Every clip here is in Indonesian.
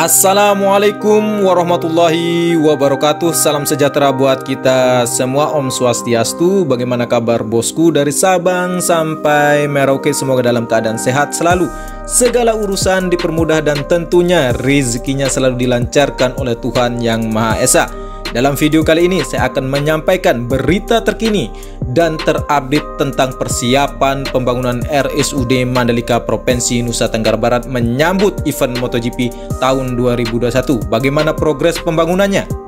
Assalamualaikum warahmatullahi wabarakatuh. Salam sejahtera buat kita semua. Om Swastiastu. Bagaimana kabar bosku dari Sabang sampai Merauke? Semoga dalam keadaan sehat selalu, segala urusan dipermudah dan tentunya rezekinya selalu dilancarkan oleh Tuhan Yang Maha Esa. Dalam video kali ini saya akan menyampaikan berita terkini dan terupdate tentang persiapan pembangunan RSUD Mandalika Provinsi Nusa Tenggara Barat menyambut event MotoGP tahun 2021. Bagaimana progres pembangunannya?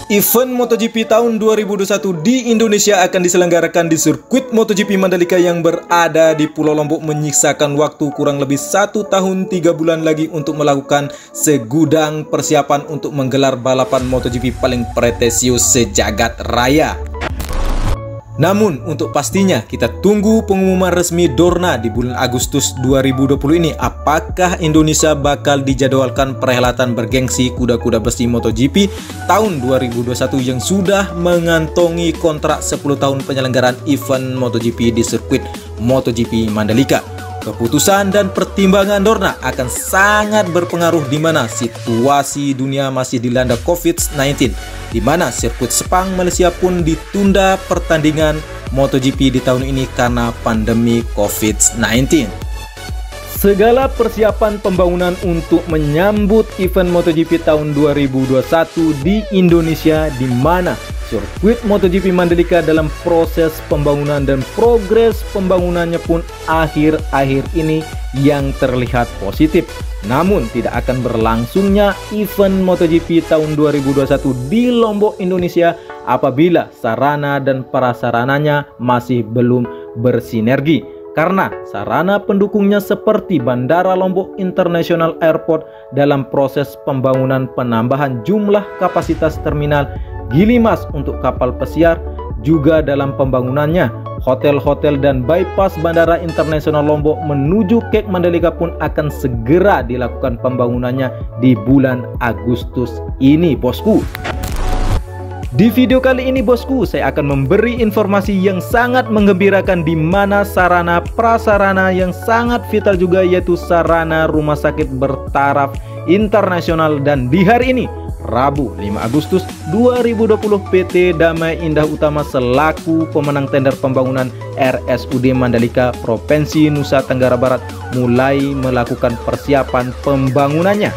Event MotoGP tahun 2021 di Indonesia akan diselenggarakan di sirkuit MotoGP Mandalika yang berada di Pulau Lombok, menyisakan waktu kurang lebih 1 tahun 3 bulan lagi untuk melakukan segudang persiapan untuk menggelar balapan MotoGP paling pretesius sejagat raya. Namun untuk pastinya kita tunggu pengumuman resmi Dorna di bulan Agustus 2020 ini. Apakah Indonesia bakal dijadwalkan perhelatan bergengsi kuda-kuda besi MotoGP tahun 2021 yang sudah mengantongi kontrak 10 tahun penyelenggaraan event MotoGP di sirkuit MotoGP Mandalika? Keputusan dan pertimbangan Dorna akan sangat berpengaruh di mana situasi dunia masih dilanda COVID-19, di mana sirkuit Sepang Malaysia pun ditunda pertandingan MotoGP di tahun ini karena pandemi COVID-19. Segala persiapan pembangunan untuk menyambut event MotoGP tahun 2021 di Indonesia, di mana sirkuit MotoGP Mandalika dalam proses pembangunan dan progres pembangunannya pun akhir-akhir ini yang terlihat positif. Namun tidak akan berlangsungnya event MotoGP tahun 2021 di Lombok, Indonesia apabila sarana dan prasarananya masih belum bersinergi. Karena sarana pendukungnya seperti Bandara Lombok International Airport dalam proses pembangunan penambahan jumlah kapasitas terminal Gilimas untuk kapal pesiar, juga dalam pembangunannya hotel-hotel dan bypass Bandara Internasional Lombok menuju Kek Mandalika pun akan segera dilakukan pembangunannya di bulan Agustus ini bosku. Di video kali ini bosku, saya akan memberi informasi yang sangat menggembirakan di mana sarana prasarana yang sangat vital juga, yaitu sarana rumah sakit bertaraf internasional. Dan di hari ini Rabu 5 Agustus 2020 PT Damai Indah Utama selaku pemenang tender pembangunan RSUD Mandalika Provinsi Nusa Tenggara Barat mulai melakukan persiapan pembangunannya.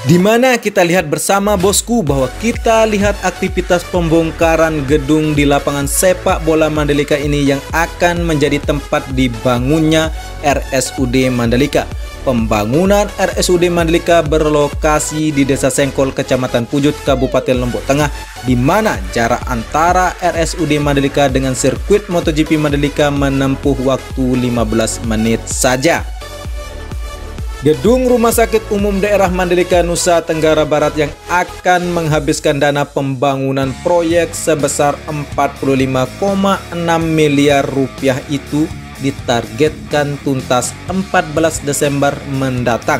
Di mana kita lihat bersama bosku bahwa kita lihat aktivitas pembongkaran gedung di lapangan sepak bola Mandalika ini yang akan menjadi tempat dibangunnya RSUD Mandalika. Pembangunan RSUD Mandalika berlokasi di Desa Sengkol, Kecamatan Pujut, Kabupaten Lombok Tengah, di mana jarak antara RSUD Mandalika dengan sirkuit MotoGP Mandalika menempuh waktu 15 menit saja. Gedung Rumah Sakit Umum Daerah Mandalika Nusa Tenggara Barat yang akan menghabiskan dana pembangunan proyek sebesar 45,6 miliar rupiah itu ditargetkan tuntas 14 Desember mendatang.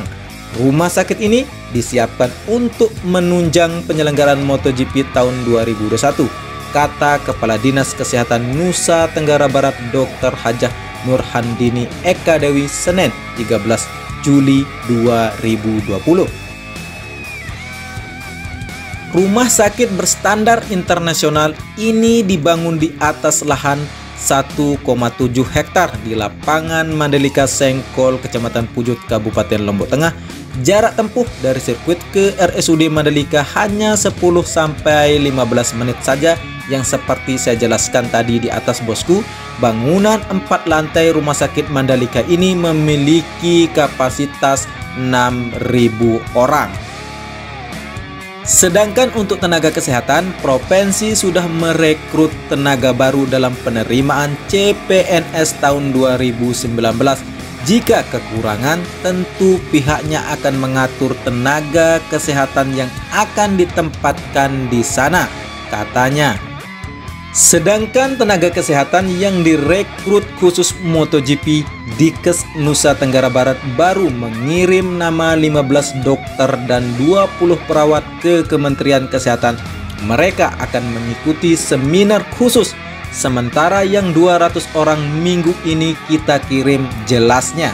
Rumah sakit ini disiapkan untuk menunjang penyelenggaraan MotoGP tahun 2021, kata Kepala Dinas Kesehatan Nusa Tenggara Barat Dr. Hajah Nurhandini Eka Dewi Senin 13 Juli 2020. Rumah sakit berstandar internasional ini dibangun di atas lahan 1,7 hektar di lapangan Mandalika Sengkol, Kecamatan Pujut, Kabupaten Lombok Tengah. Jarak tempuh dari sirkuit ke RSUD Mandalika hanya 10-15 menit saja, yang seperti saya jelaskan tadi di atas bosku. Bangunan 4 lantai rumah sakit Mandalika ini memiliki kapasitas 6.000 orang. Sedangkan untuk tenaga kesehatan, provinsi sudah merekrut tenaga baru dalam penerimaan CPNS tahun 2019. Jika kekurangan, tentu pihaknya akan mengatur tenaga kesehatan yang akan ditempatkan di sana, katanya. Sedangkan tenaga kesehatan yang direkrut khusus MotoGP, Dinkes Nusa Tenggara Barat baru mengirim nama 15 dokter dan 20 perawat ke Kementerian Kesehatan. Mereka akan mengikuti seminar khusus, sementara yang 200 orang minggu ini kita kirim jelasnya.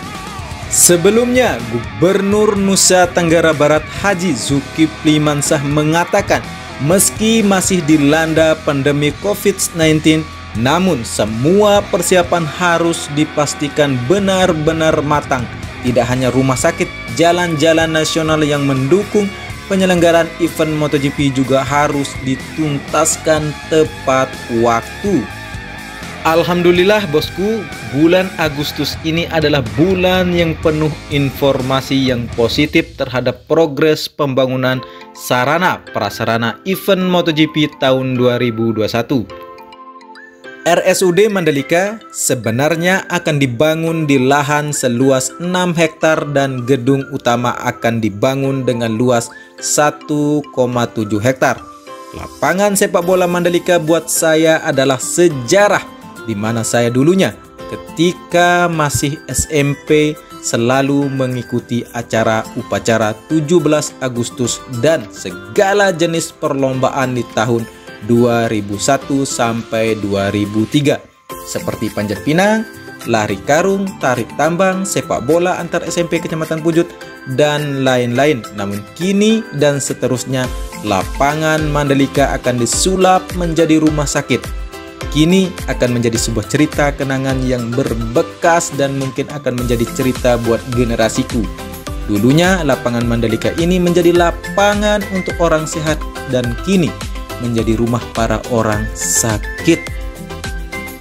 Sebelumnya, Gubernur Nusa Tenggara Barat Haji Zulkifli Mansah mengatakan meski masih dilanda pandemi COVID-19, namun semua persiapan harus dipastikan benar-benar matang. Tidak hanya rumah sakit, jalan-jalan nasional yang mendukung penyelenggaraan event MotoGP juga harus dituntaskan tepat waktu. Alhamdulillah bosku, bulan Agustus ini adalah bulan yang penuh informasi yang positif terhadap progres pembangunan sarana prasarana event MotoGP tahun 2021. RSUD Mandalika sebenarnya akan dibangun di lahan seluas 6 hektar dan gedung utama akan dibangun dengan luas 1,7 hektar. Lapangan sepak bola Mandalika buat saya adalah sejarah, di mana saya dulunya ketika masih SMP selalu mengikuti upacara 17 Agustus dan segala jenis perlombaan di tahun 2001 sampai 2003 seperti panjat pinang, lari karung, tarik tambang, sepak bola antar SMP Kecamatan Pujut dan lain-lain. Namun kini dan seterusnya lapangan Mandalika akan disulap menjadi rumah sakit. Kini akan menjadi sebuah cerita kenangan yang berbekas dan mungkin akan menjadi cerita buat generasiku. Dulunya lapangan Mandalika ini menjadi lapangan untuk orang sehat dan kini menjadi rumah para orang sakit.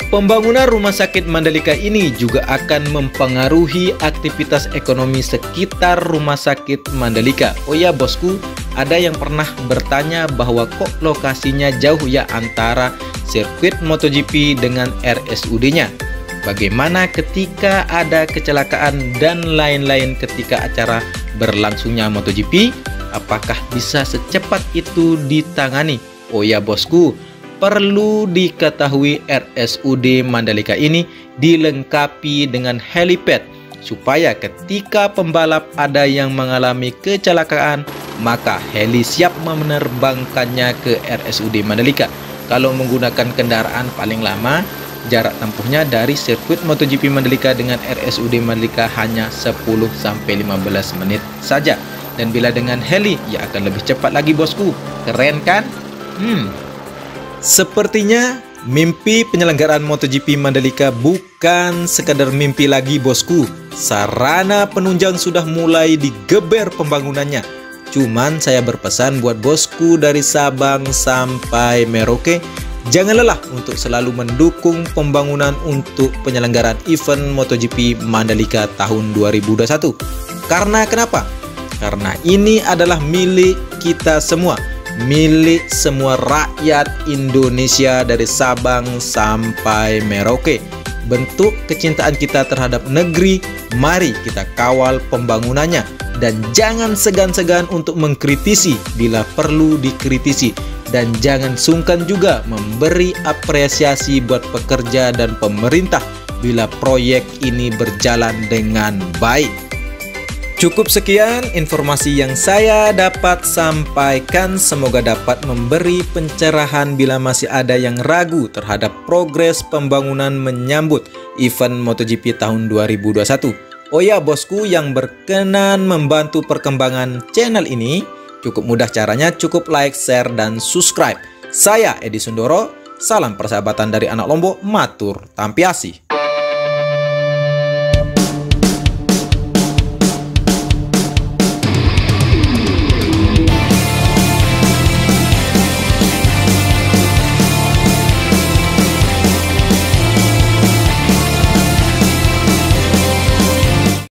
Pembangunan rumah sakit Mandalika ini juga akan mempengaruhi aktivitas ekonomi sekitar rumah sakit Mandalika. Oh ya bosku, ada yang pernah bertanya bahwa kok lokasinya jauh ya antara sirkuit MotoGP dengan RSUD-nya. Bagaimana ketika ada kecelakaan dan lain-lain ketika acara berlangsungnya MotoGP? Apakah bisa secepat itu ditangani? Oh ya bosku, perlu diketahui RSUD Mandalika ini dilengkapi dengan helipad supaya ketika pembalap ada yang mengalami kecelakaan, maka heli siap menerbangkannya ke RSUD Mandalika. Kalau menggunakan kendaraan paling lama, jarak tempuhnya dari sirkuit MotoGP Mandalika dengan RSUD Mandalika hanya 10-15 menit saja. Dan bila dengan heli, ya akan lebih cepat lagi bosku. Keren kan? Sepertinya mimpi penyelenggaraan MotoGP Mandalika bukan sekadar mimpi lagi bosku. Sarana penunjang sudah mulai digeber pembangunannya. Cuman saya berpesan buat bosku dari Sabang sampai Merauke, jangan lelah untuk selalu mendukung pembangunan untuk penyelenggaraan event MotoGP Mandalika tahun 2021. Karena kenapa? Karena ini adalah milik kita semua, milik semua rakyat Indonesia dari Sabang sampai Merauke. Bentuk kecintaan kita terhadap negeri, mari kita kawal pembangunannya. Dan jangan segan-segan untuk mengkritisi bila perlu dikritisi. Dan jangan sungkan juga memberi apresiasi buat pekerja dan pemerintah bila proyek ini berjalan dengan baik. Cukup sekian informasi yang saya dapat sampaikan. Semoga dapat memberi pencerahan bila masih ada yang ragu terhadap progres pembangunan menyambut event MotoGP tahun 2021. Oh ya bosku yang berkenan membantu perkembangan channel ini, cukup mudah caranya, cukup like, share, dan subscribe. Saya Edi Sundoro, salam persahabatan dari anak Lombok, matur tampiasi.